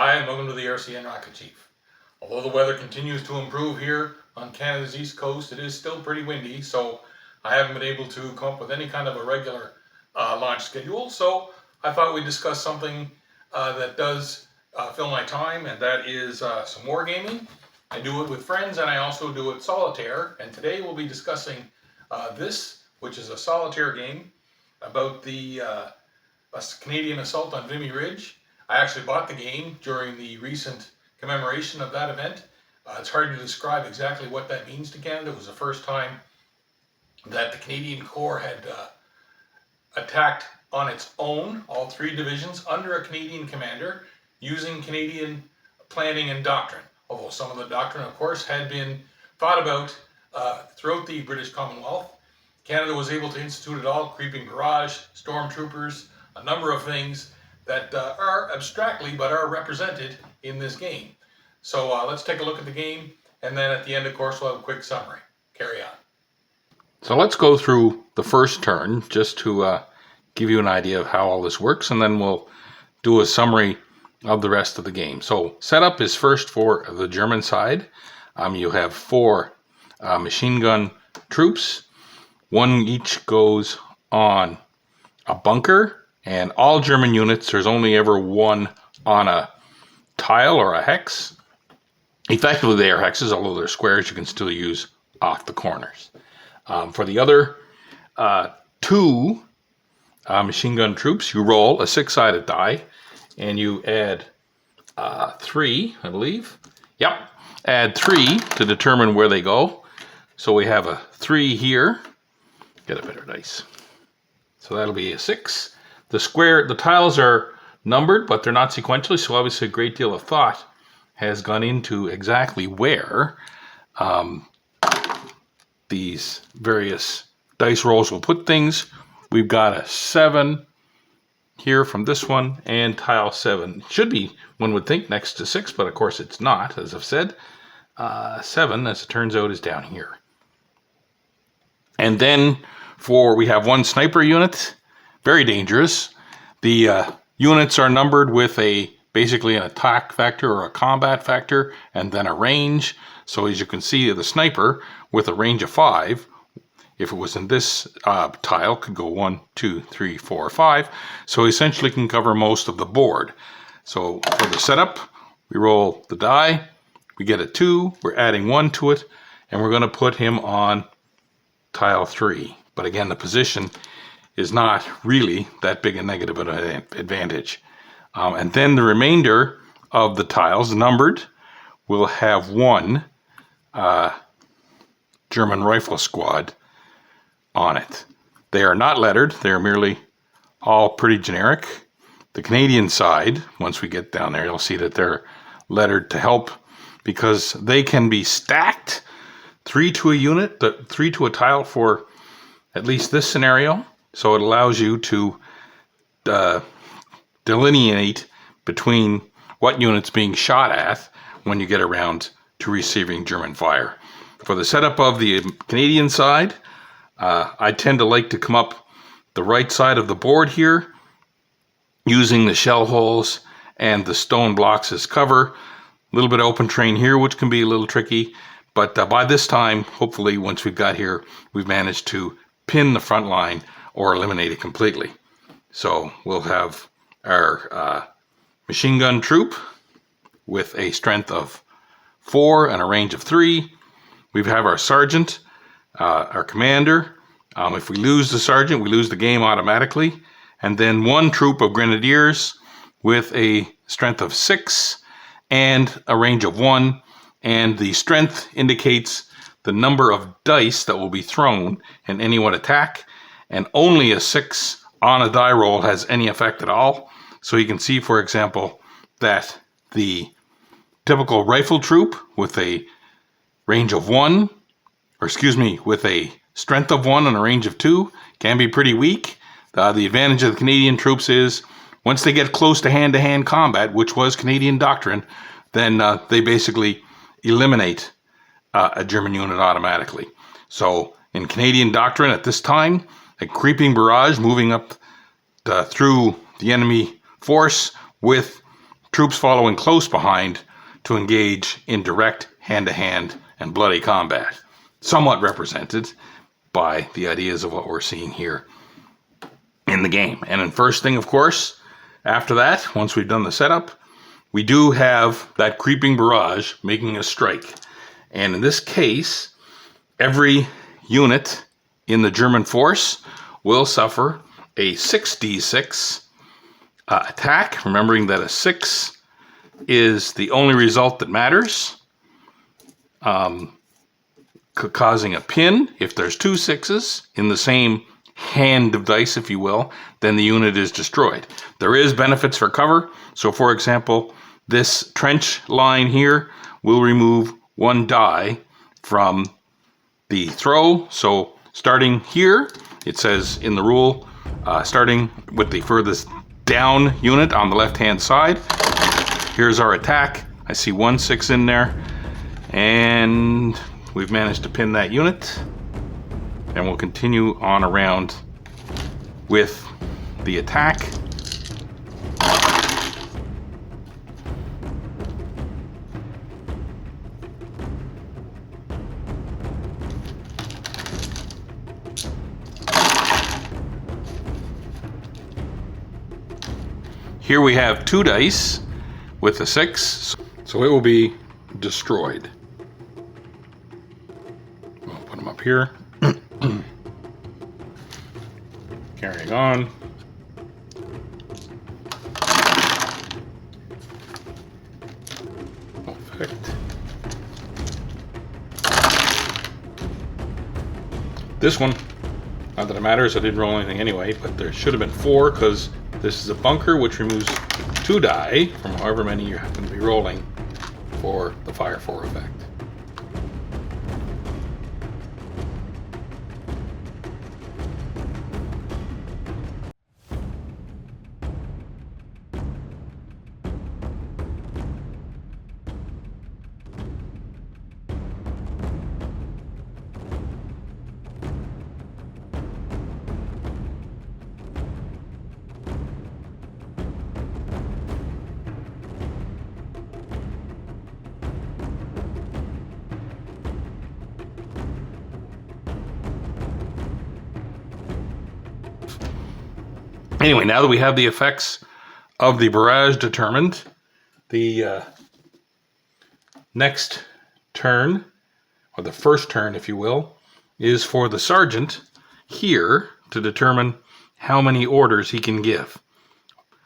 Hi, and welcome to the RCN Rocket Chief. Although the weather continues to improve here on Canada's east coast, it is still pretty windy, so I haven't been able to come up with any kind of a regular launch schedule. So I thought we'd discuss something that does fill my time, and that is some wargaming. I do it with friends, and I also do it solitaire. And today we'll be discussing this, which is a solitaire game about the Canadian assault on Vimy Ridge. I actually bought the game during the recent commemoration of that event. It's hard to describe exactly what that means to Canada. It was the first time that the Canadian Corp had attacked on its own, all three divisions, under a Canadian commander, using Canadian planning and doctrine. Although some of the doctrine, of course, had been thought about throughout the British Commonwealth. Canada was able to institute it all: creeping barrage, stormtroopers, a number of things that are abstractly but are represented in this game. So let's take a look at the game, and then at the end, of course, we'll have a quick summary. Carry on. So let's go through the first turn just to give you an idea of how all this works, and then we'll do a summary of the rest of the game. So setup is first for the German side. You have 4 machine gun troops. One each goes on a bunker, and all German units, there's only ever one on a tile or a hex. Effectively, they are hexes, although they're squares you can still use off the corners. For the other 2 machine gun troops, you roll a 6-sided die, and you add 3, I believe. Yep, add 3 to determine where they go. So we have a 3 here. Get a better dice. So that'll be a 6. The tiles are numbered, but they're not sequentially, so obviously a great deal of thought has gone into exactly where these various dice rolls will put things. We've got a 7 here from this one, and tile 7 should be, one would think, next to 6, but of course it's not, as I've said. 7, as it turns out, is down here. And then we have 1 sniper unit. Very dangerous. The units are numbered with basically an attack factor or a combat factor, and then a range. So as you can see, the sniper with a range of 5, if it was in this tile, could go 1, 2, 3, 4, 5. So essentially can cover most of the board. So for the setup, we roll the die, we get a 2, we're adding 1 to it, and we're going to put him on tile 3. But again, the position is not really that big a negative advantage. And then the remainder of the tiles, numbered, will have 1 German rifle squad on it. They are not lettered, they are merely all pretty generic. The Canadian side, once we get down there, you'll see that they're lettered to help, because they can be stacked 3 to a unit, 3 to a tile for at least this scenario. So it allows you to delineate between what unit's being shot at when you get around to receiving German fire. For the setup of the Canadian side, I tend to like to come up the right side of the board here, using the shell holes and the stone blocks as cover. A little bit of open terrain here, which can be a little tricky, but by this time, hopefully, once we've got here, we've managed to pin the front line or eliminate it completely. So we'll have our machine gun troop with a strength of 4 and a range of 3. We have our sergeant, our commander. If we lose the sergeant, we lose the game automatically. And then 1 troop of grenadiers with a strength of 6 and a range of 1. And the strength indicates the number of dice that will be thrown in any one attack. And only a 6 on a die roll has any effect at all. So you can see, for example, that the typical rifle troop with a range of 1, with a strength of 1 and a range of 2, can be pretty weak. The advantage of the Canadian troops is, once they get close to hand-to-hand combat, which was Canadian doctrine, then they basically eliminate a German unit automatically. So in Canadian doctrine at this time, a creeping barrage moving up through the enemy force with troops following close behind to engage in direct hand-to-hand and bloody combat, somewhat represented by the ideas of what we're seeing here in the game. And then first thing, of course, after that, once we've done the setup, we do have that creeping barrage making a strike. And in this case, every unit in the German force will suffer a 6d6 attack, remembering that a 6 is the only result that matters, causing a pin. If there's 2 6s in the same hand of dice, if you will, then the unit is destroyed. There is benefits for cover. So for example, this trench line here will remove 1 die from the throw. So starting here, it says in the rule, starting with the furthest down unit on the left-hand side. Here's our attack. I see 1 6 in there, and we've managed to pin that unit. And we'll continue on around with the attack. Here we have 2 dice with a 6, so it will be destroyed. We'll put them up here. Carrying on. Perfect. This one, not that it matters, I didn't roll anything anyway, but there should have been 4 because this is a bunker which removes 2 die from however many you happen to be rolling for the fire 4 effect. Anyway, now that we have the effects of the barrage determined, the next turn, or the first turn, if you will, is for the sergeant here to determine how many orders he can give.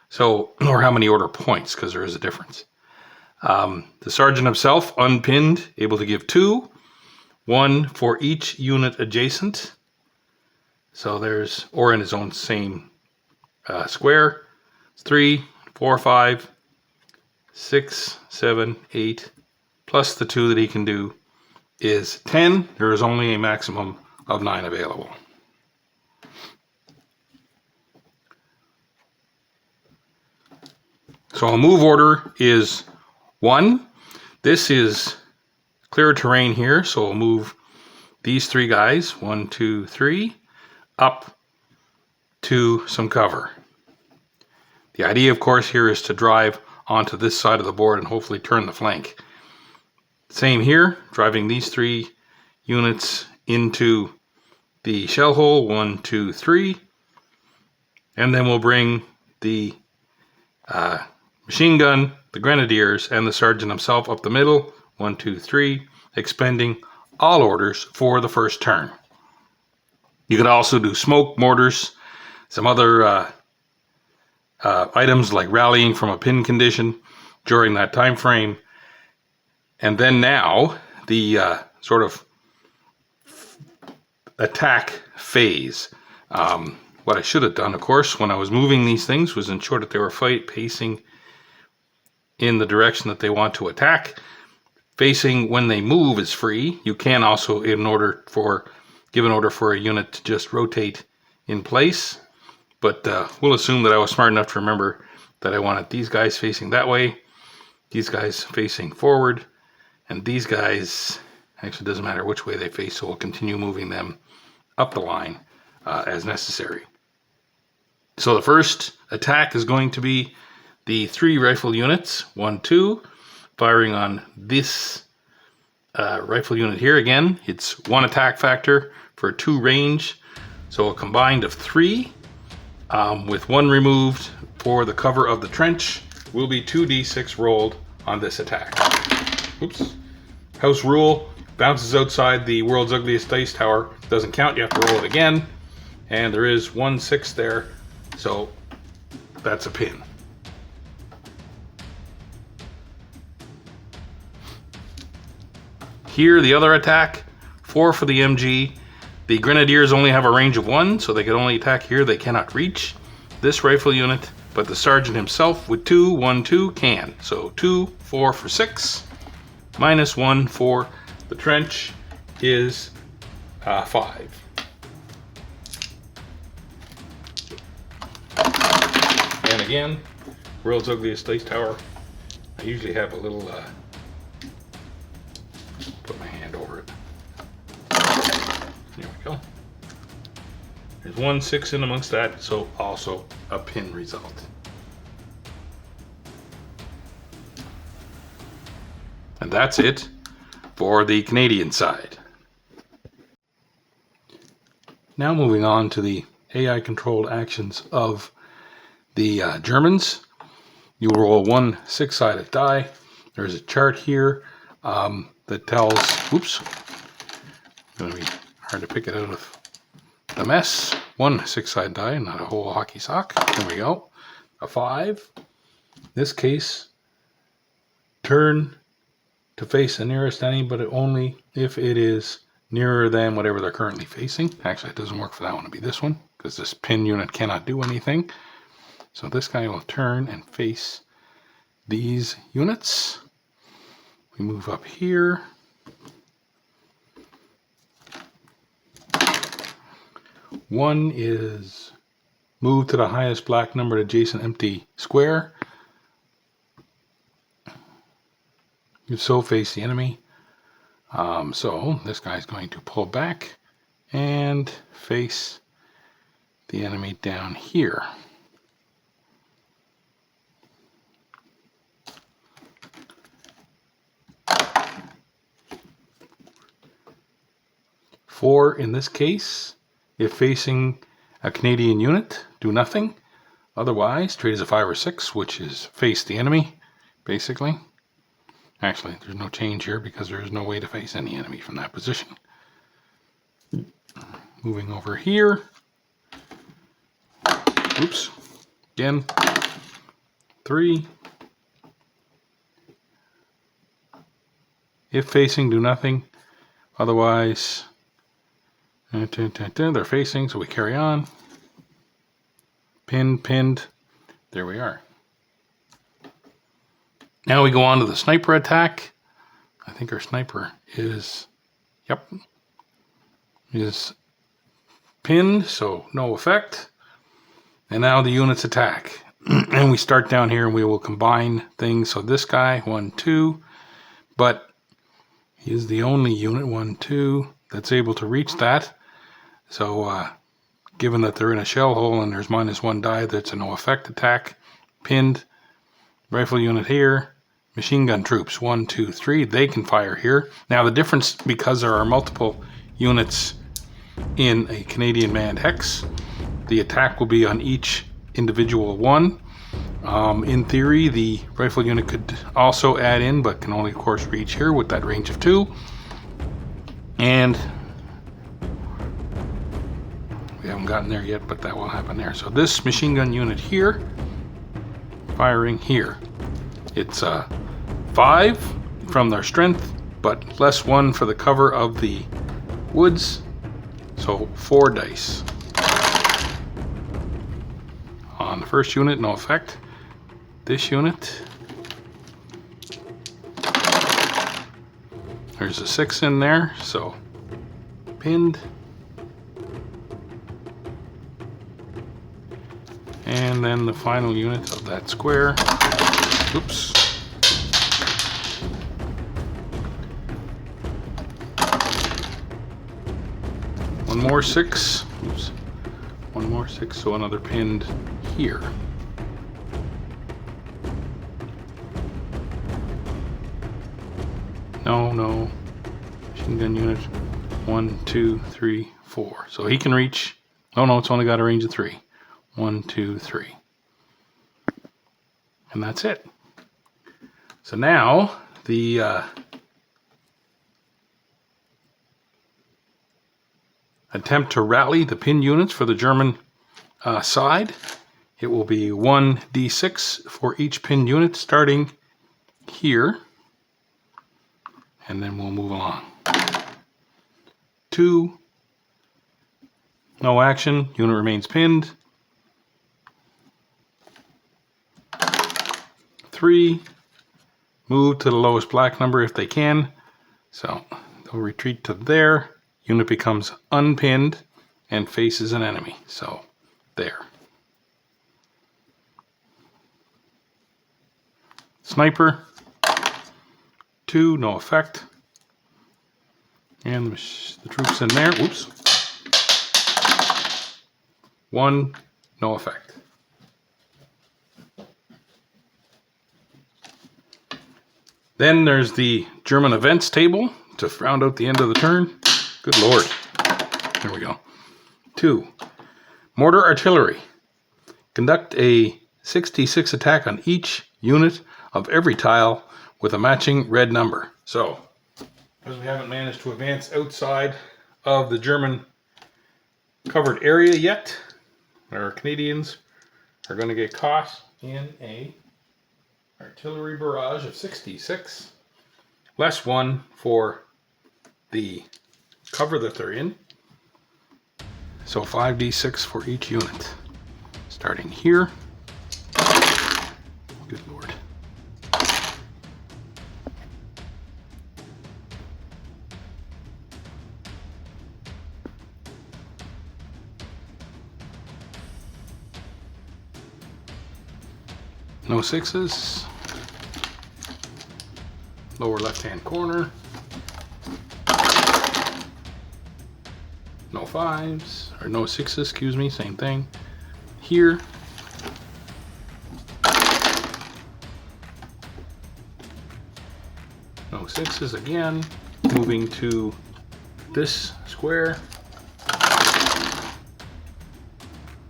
So, or how many order points, because there is a difference. The sergeant himself, unpinned, able to give 2, 1 for each unit adjacent. So there's, or in his own same square. It's 3, 4, 5, 6, 7, 8, plus the 2 that he can do is 10. There is only a maximum of 9 available. So a move order is 1. This is clear terrain here, so we'll move these 3 guys, 1, 2, 3, up to some cover. The idea, of course, here is to drive onto this side of the board and hopefully turn the flank. Same here, driving these 3 units into the shell hole, 1, 2, 3, and then we'll bring the machine gun, the grenadiers, and the sergeant himself up the middle, 1, 2, 3, expending all orders for the first turn. You could also do smoke mortars, some other items like rallying from a pin condition during that time frame. And then now the sort of attack phase. What I should have done, of course, when I was moving these things was ensure that they were pacing in the direction that they want to attack. Facing when they move is free. You can also, give an order for a unit to just rotate in place. But we'll assume that I was smart enough to remember that I wanted these guys facing that way, these guys facing forward, and these guys, actually doesn't matter which way they face, so we'll continue moving them up the line as necessary. So the first attack is going to be the 3 rifle units, 1, 2, firing on this rifle unit here. Again, it's 1 attack factor for 2 range, so a combined of 3, with 1 removed for the cover of the trench, will be 2d6 rolled on this attack. Oops. House rule, bounces outside the world's ugliest dice tower, doesn't count, you have to roll it again, and there is 1 6 there, so that's a pin. Here, the other attack, 4 for the MG. The Grenadiers only have a range of 1, so they can only attack here, they cannot reach this rifle unit, but the Sergeant himself with 2, 1, 2 can. So 2, 4 for 6, minus 1 for the trench is 5. And again, world's ugliest dice tower. I usually have a little, put my hand over it. There we go. There's 1 6 in amongst that, so also a pin result. And that's it for the Canadian side. Now moving on to the AI controlled actions of the Germans. You roll 1 6-sided die. There's a chart here that tells, oops, it's going to be hard to pick it out of the mess. 1 6-sided die, not a whole hockey sock. There we go. A 5. In this case, turn to face the nearest enemy, but only if it is nearer than whatever they're currently facing. Actually, it doesn't work for that one to be this one, because this pin unit cannot do anything. So this guy will turn and face these units. We move up here. One is move to the highest black numbered adjacent empty square. You so face the enemy. So this guy's going to pull back and face the enemy down here. Four, in this case, if facing a Canadian unit, do nothing. Otherwise, trade as a 5 or 6, which is face the enemy, basically. Actually, there's no change here because there is no way to face any enemy from that position. Moving over here. Oops. Again. 3. If facing, do nothing. Otherwise, they're facing, so we carry on. Pinned. There we are. Now we go on to the sniper attack. I think our sniper is, is pinned, so no effect. And now the units attack. And we start down here and we will combine things. So this guy, 1, 2, but he is the only unit, 1, 2, that's able to reach that. So given that they're in a shell hole and there's -1 die, that's a no effect attack. Pinned. Rifle unit here. Machine gun troops, 1, 2, 3, they can fire here. Now the difference, because there are multiple units in a Canadian manned hex, the attack will be on each individual one. In theory, the rifle unit could also add in, but can only of course reach here with that range of 2. And we haven't gotten there yet, but that will happen there. So this machine gun unit here, firing here. It's 5 from their strength, but +1 for the cover of the woods. So 4 dice. On the first unit, no effect. This unit, there's a 6 in there, so pinned. And then the final unit of that square. Oops. One more 6. Oops. One more 6, so another pinned here. No, no. Machine gun unit. 1, 2, 3, 4. So he can reach. Oh no, it's only got a range of 3. 1, 2, 3. And that's it. So now the attempt to rally the pinned units for the German side. It will be 1d6 for each pinned unit starting here. And then we'll move along. 2. No action. Unit remains pinned. 3. Move to the lowest black number if they can. So they'll retreat to there. Unit becomes unpinned and faces an enemy. So there. Sniper. 2, no effect. And the troops in there. Oops. 1, no effect. Then there's the German events table to round out the end of the turn. Good lord. There we go. 2. Mortar artillery. Conduct a 66 attack on each unit of every tile with a matching red number. So, because we haven't managed to advance outside of the German covered area yet, our Canadians are going to get caught in a artillery barrage of 66, less 1 for the cover that they're in. So 5d6 for each unit. Starting here. Good lord. No 6s. Lower left-hand corner. No 5s, or no 6s, excuse me, same thing. Here. No 6s again. Moving to this square.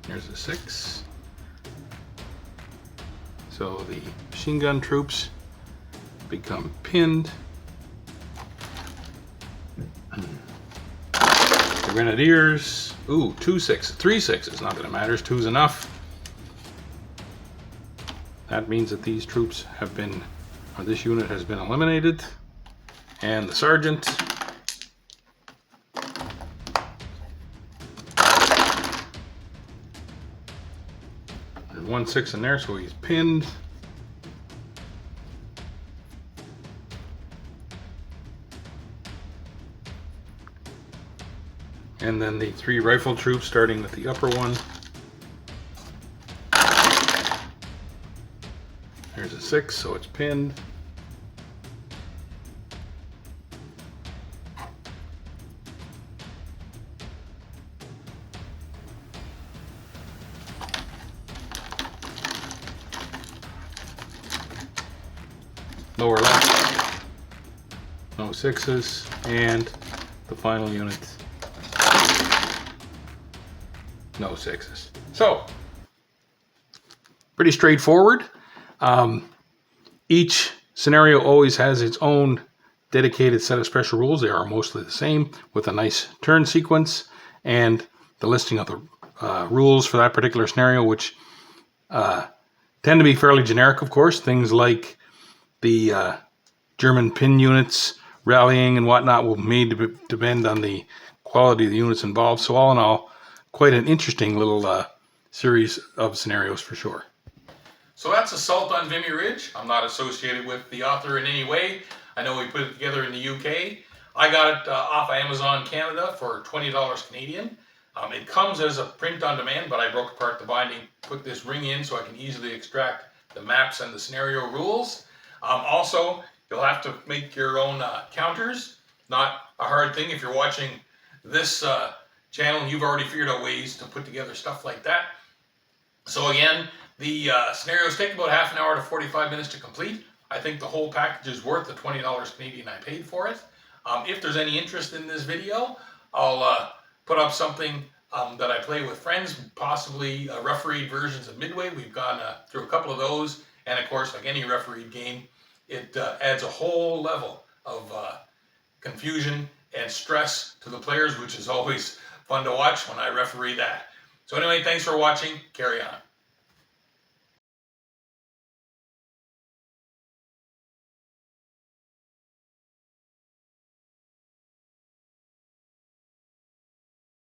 There's a 6. So the machine gun troops become pinned. The grenadiers, ooh, 2 6s, 3 6s, not that it matters, 2's enough. That means that these troops have been, or this unit has been eliminated. And the sergeant. There's 1 6 in there, so he's pinned. And then the 3 rifle troops starting with the upper one. There's a 6, so it's pinned. Lower left. No 6s. And the final unit. No 6s. So, pretty straightforward. Each scenario always has its own dedicated set of special rules. They are mostly the same, with a nice turn sequence and the listing of the rules for that particular scenario, which tend to be fairly generic, of course. Things like the German pin units rallying and whatnot will may depend on the quality of the units involved. So all in all, quite an interesting little series of scenarios for sure. So that's Assault on Vimy Ridge. I'm not associated with the author in any way. I know we put it together in the UK. I got it off of Amazon Canada for $20 Canadian. It comes as a print on demand, but I broke apart the binding, put this ring in so I can easily extract the maps and the scenario rules. Also, you'll have to make your own counters. Not a hard thing if you're watching this channel and you've already figured out ways to put together stuff like that. So again, the scenarios take about half an hour to 45 minutes to complete. I think the whole package is worth the $20 Canadian I paid for it. If there's any interest in this video, I'll put up something that I play with friends, possibly refereed versions of Midway. We've gone through a couple of those, and of course, like any refereed game, it adds a whole level of confusion and stress to the players, which is always fun to watch when I referee that. So anyway, thanks for watching. Carry on.